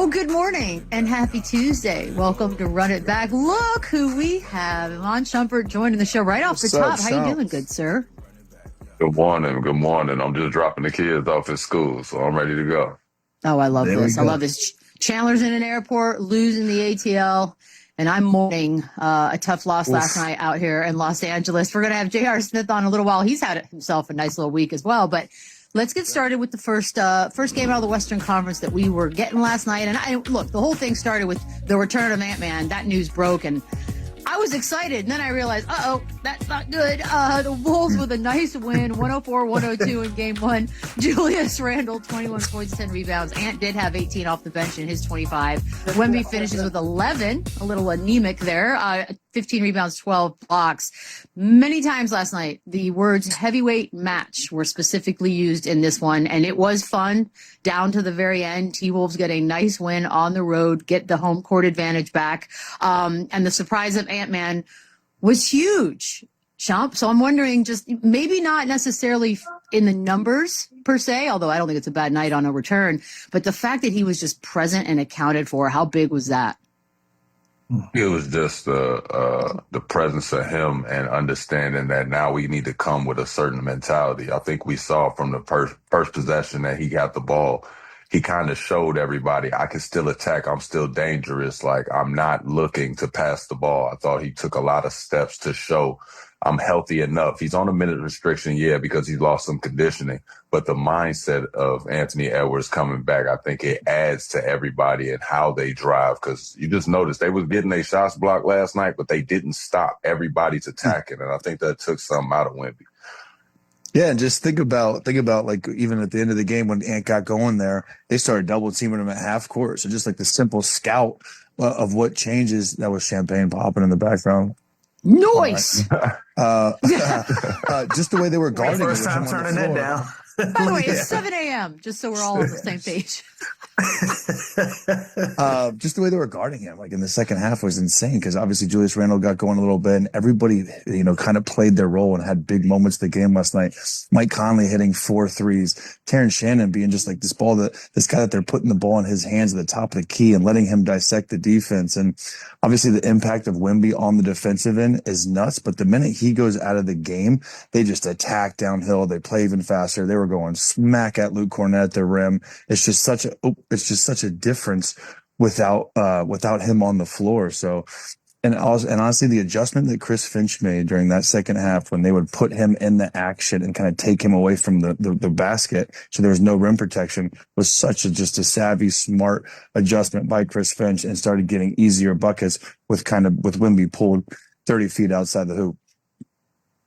Oh, good morning and happy Tuesday. Welcome to Run It Back. Look who we have. Iman Shumpert joining the show right off the top. How you doing, good sir? Good morning. Good morning. I'm just dropping the kids off at school, so I'm ready to go. Oh, I love this. I love this. Chandler's in an airport, losing the ATL, and I'm mourning a tough loss last night out here in Los Angeles. We're going to have J.R. Smith on a little while. He's had himself a nice little week as well, but let's get started with the first game out of the Western Conference that we were getting last night. And look, the whole thing started with the return of Ant-Man. That news broke, and I was excited. And then I realized, that's not good. The Wolves with a nice win, 104-102 in game one. Julius Randle, 21 points, 10 rebounds. Ant did have 18 off the bench in his 25. Wemby finishes with 11, a little anemic there. 15 rebounds, 12 blocks. Many times last night, the words heavyweight match were specifically used in this one, and it was fun down to the very end. T-Wolves get a nice win on the road, get the home court advantage back, and the surprise of Ant-Man was huge, Shump. So I'm wondering, just maybe not necessarily in the numbers per se, although I don't think it's a bad night on a return, but the fact that he was just present and accounted for, how big was that? It was just the presence of him and understanding that now we need to come with a certain mentality. I think we saw from the first possession that he got the ball, he kind of showed everybody, I can still attack. I'm still dangerous. Like, I'm not looking to pass the ball. I thought he took a lot of steps to show I'm healthy enough. He's on a minute restriction, because he lost some conditioning. But the mindset of Anthony Edwards coming back, I think it adds to everybody and how they drive. Because you just noticed they was getting their shots blocked last night, but they didn't stop. Everybody's attacking. And I think that took something out of Wemby. Yeah, and just think about like even at the end of the game when Ant got going there, they started double teaming him at half court. So just like the simple scout of what changes, that was champagne popping in the background. Nice. Just the way they were guarding. First time turning that down. By the way, it's 7 a.m., just so we're all on the same page. Just the way they were guarding him, like in the second half, was insane because obviously Julius Randle got going a little bit and everybody, kind of played their role and had big moments of the game last night. Mike Conley hitting 4 threes, Terrence Shannon being just like this guy that they're putting the ball in his hands at the top of the key and letting him dissect the defense. And obviously the impact of Wemby on the defensive end is nuts, but the minute he goes out of the game, they just attack downhill. They play even faster. They were going smack at Luke Cornett at the rim. It's just such a difference without him on the floor. So, and honestly, the adjustment that Chris Finch made during that second half when they would put him in the action and kind of take him away from the basket, so there was no rim protection, was just a savvy, smart adjustment by Chris Finch, and started getting easier buckets with Wemby pulled 30 feet outside the hoop.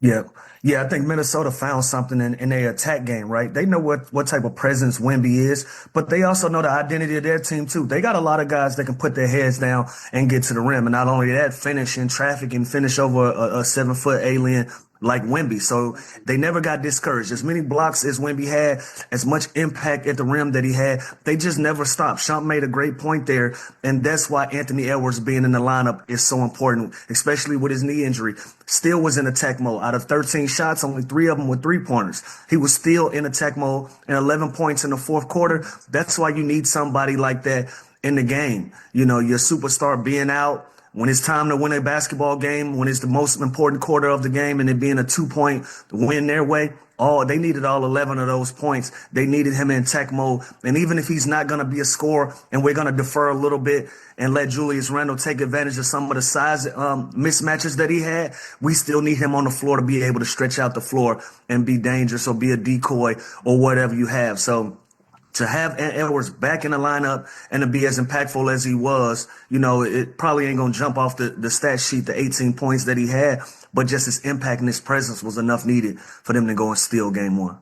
Yeah, I think Minnesota found something in their attack game, right? They know what type of presence Wemby is, but they also know the identity of their team, too. They got a lot of guys that can put their heads down and get to the rim. And not only that, finish in traffic and finish over a 7-foot alien like Wemby. So they never got discouraged. As many blocks as Wemby had, as much impact at the rim that he had, they just never stopped. Shump made a great point there, and that's why Anthony Edwards being in the lineup is so important, especially with his knee injury. Still was in attack mode. Out of 13 shots, only 3 of them were 3-pointers. He was still in attack mode and 11 points in the fourth quarter. That's why you need somebody like that in the game. Your superstar being out, when it's time to win a basketball game, when it's the most important quarter of the game and it being a 2-point win their way, they needed all 11 of those points. They needed him in tech mode. And even if he's not going to be a scorer and we're going to defer a little bit and let Julius Randle take advantage of some of the size mismatches that he had, we still need him on the floor to be able to stretch out the floor and be dangerous or be a decoy or whatever you have. So to have Edwards back in the lineup and to be as impactful as he was, it probably ain't going to jump off the stat sheet, the 18 points that he had, but just his impact and his presence was enough needed for them to go and steal game one.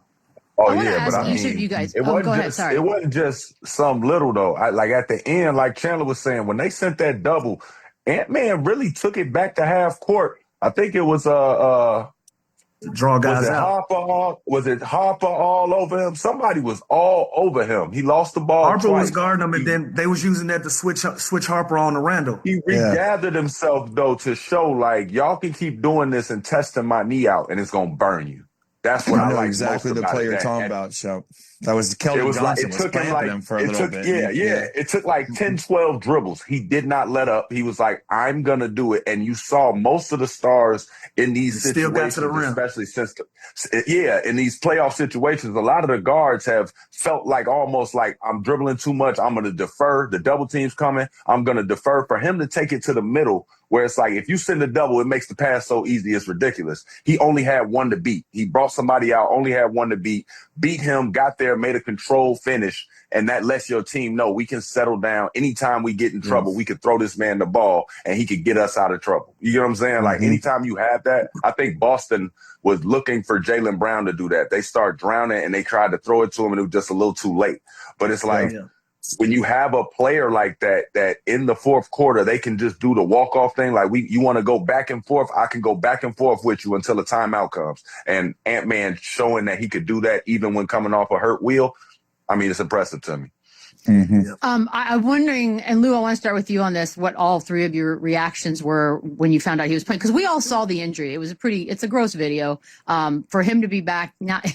Oh, I yeah, but I mean, each of you guys. Go ahead. Sorry. It wasn't just some little, though. Like at the end, like Chandler was saying, when they sent that double, Ant-Man really took it back to half court. I think it was draw guys out. Was it Harper all over him? Somebody was all over him. He lost the ball Harper twice. was guarding him, and then they was using that to switch Harper on to Randle. He regathered himself, though, to show, like, y'all can keep doing this and testing my knee out, and it's going to burn you. That's what I like exactly most the about player that. talking about, so. That was It Keldon was like Johnson it was took him clamping him for a it little took bit. yeah. It took like 10, 12 dribbles. He did not let up. He was like, I'm gonna do it. And you saw most of the stars in these He still got to the situations, rim. especially since in these playoff situations, a lot of the guards have felt like almost like I'm dribbling too much. I'm gonna defer. The double team's coming. I'm gonna defer. For him to take it to the middle, where it's like if you send a double, it makes the pass so easy. It's ridiculous. He only had one to beat. He brought somebody out, only had one to beat him, got there, made a controlled finish, and that lets your team know we can settle down. Anytime we get in trouble, we could throw this man the ball and he could get us out of trouble. You get what I'm saying? Like anytime you have that, I think Boston was looking for Jaylen Brown to do that. They start drowning and they tried to throw it to him and it was just a little too late. But it's like when you have a player like that in the fourth quarter, they can just do the walk-off thing. Like you want to go back and forth, I can go back and forth with you until a timeout comes. And Ant-Man showing that he could do that even when coming off a hurt wheel, I mean, it's impressive to me. I'm wondering, and Lou, I want to start with you on this, what all three of your reactions were when you found out he was playing, because we all saw the injury. It's a gross video. For him to be back, not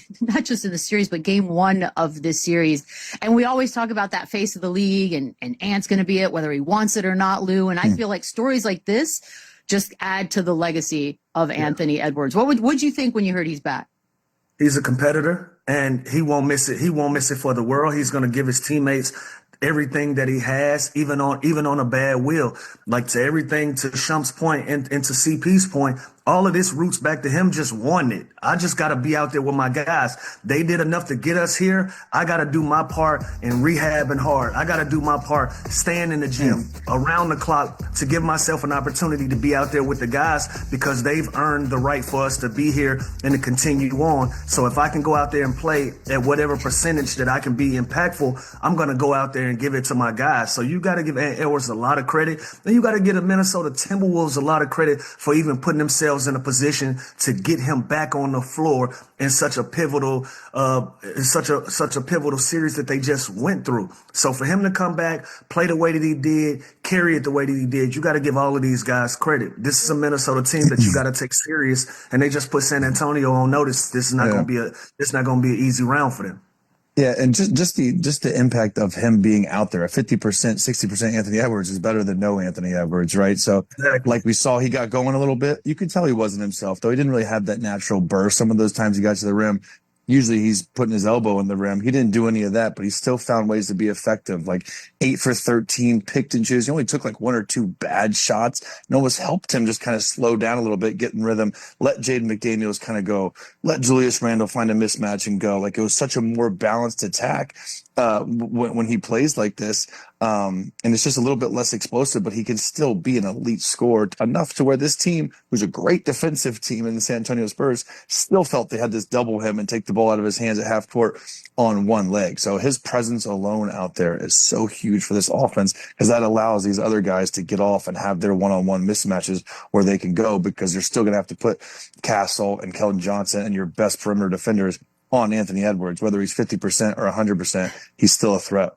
just in the series, but game one of this series. And we always talk about that face of the league and Ant's going to be it, whether he wants it or not, Lou. And I feel like stories like this just add to the legacy of Anthony Edwards. What'd you think when you heard he's back? He's a competitor, and he won't miss it. He won't miss it for the world. He's going to give his teammates everything that he has, even on a bad wheel. Like to everything, to Shump's point and to CP's point, all of this roots back to him just wanting it. I just got to be out there with my guys. They did enough to get us here. I got to do my part in rehabbing hard. I got to do my part staying in the gym around the clock to give myself an opportunity to be out there with the guys because they've earned the right for us to be here and to continue on. So if I can go out there and play at whatever percentage that I can be impactful, I'm going to go out there and give it to my guys. So you got to give Edwards a lot of credit. And you got to give the Minnesota Timberwolves a lot of credit for even putting themselves in a position to get him back on the floor in such a pivotal series that they just went through. So for him to come back, play the way that he did, carry it the way that he did, you got to give all of these guys credit. This is a Minnesota team that you got to take serious, and they just put San Antonio on notice. This is not going to be an easy round for them. Yeah, and just the impact of him being out there, a 50%, 60% Anthony Edwards is better than no Anthony Edwards, right? So, like we saw, he got going a little bit. You could tell he wasn't himself, though. He didn't really have that natural burst. Some of those times he got to the rim, usually he's putting his elbow in the rim. He didn't do any of that, but he still found ways to be effective, like 8 for 13, picked and choose. He only took like 1 or 2 bad shots. And almost helped him just kind of slow down a little bit, get in rhythm, let Jaden McDaniels kind of go, let Julius Randle find a mismatch and go. Like it was such a more balanced attack when he plays like this. And it's just a little bit less explosive, but he can still be an elite scorer enough to where this team, who's a great defensive team in the San Antonio Spurs, still felt they had this double him and take the ball out of his hands at half court on one leg. So his presence alone out there is so huge for this offense because that allows these other guys to get off and have their one-on-one mismatches where they can go because they're still going to have to put Castle and Keldon Johnson and your best perimeter defenders on Anthony Edwards. Whether he's 50% or 100%, he's still a threat.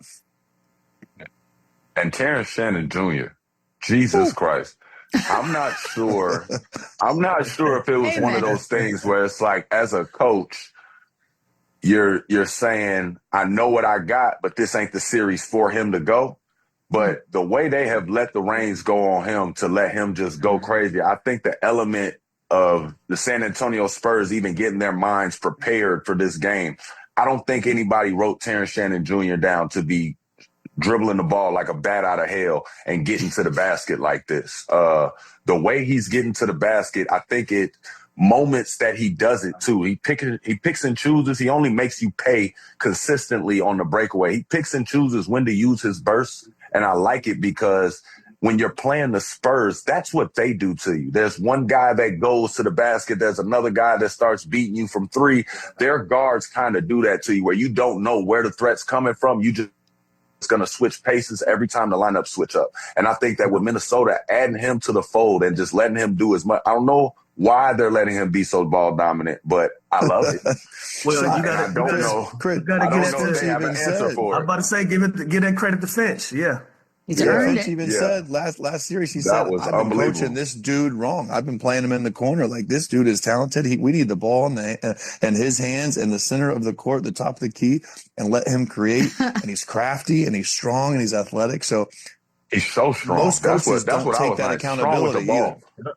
And Terrence Shannon Jr., Jesus Christ. I'm not sure if it was one of those things where it's like, as a coach, you're saying, I know what I got, but this ain't the series for him to go. But the way they have let the reins go on him to let him just go crazy, I think the element of the San Antonio Spurs even getting their minds prepared for this game, I don't think anybody wrote Terrence Shannon Jr. down to be dribbling the ball like a bat out of hell and getting to the basket like this. The way he's getting to the basket, I think it moments that he does it too. He picks and chooses. He only makes you pay consistently on the breakaway. He picks and chooses when to use his burst. And I like it because when you're playing the Spurs, that's what they do to you. There's one guy that goes to the basket. There's another guy that starts beating you from 3. Their guards kind of do that to you where you don't know where the threat's coming from. You just going to switch paces every time the lineup switch up. And I think that with Minnesota adding him to the fold and just letting him do as much, I don't know why they're letting him be so ball dominant, but I love it. Well, I don't know if they have an answer for it. I'm about to say, give that credit to Finch. Yeah. He's earned Finch it. even said last series, he That said, was I've been unbelievable. coaching this dude wrong. I've been playing him in the corner. Like, this dude is talented. We need the ball in his hands in the center of the court, the top of the key, and let him create. And he's crafty and he's strong and he's athletic. So He's so strong. most coaches That's don't what I take was that like, strong with the accountability ball. either.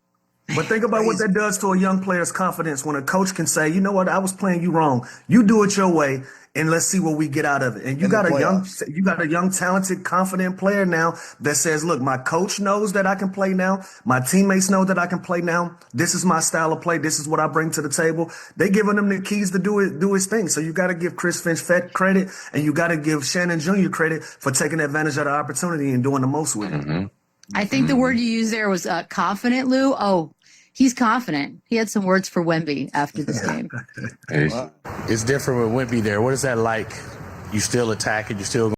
But think about what that does to a young player's confidence when a coach can say, you know what, I was playing you wrong. You do it your way, and let's see what we get out of it. And you In the got playoffs. you got a young, talented, confident player now that says, look, my coach knows that I can play now. My teammates know that I can play now. This is my style of play. This is what I bring to the table. They giving him the keys to do his thing. So you got to give Chris Finch credit, and you got to give Shannon Jr. credit for taking advantage of the opportunity and doing the most with it. I think the word you used there was confident, Lou. Oh, he's confident. He had some words for Wemby after this game. He's- It's different with Wimpy there. What is that like? You still attacking, you still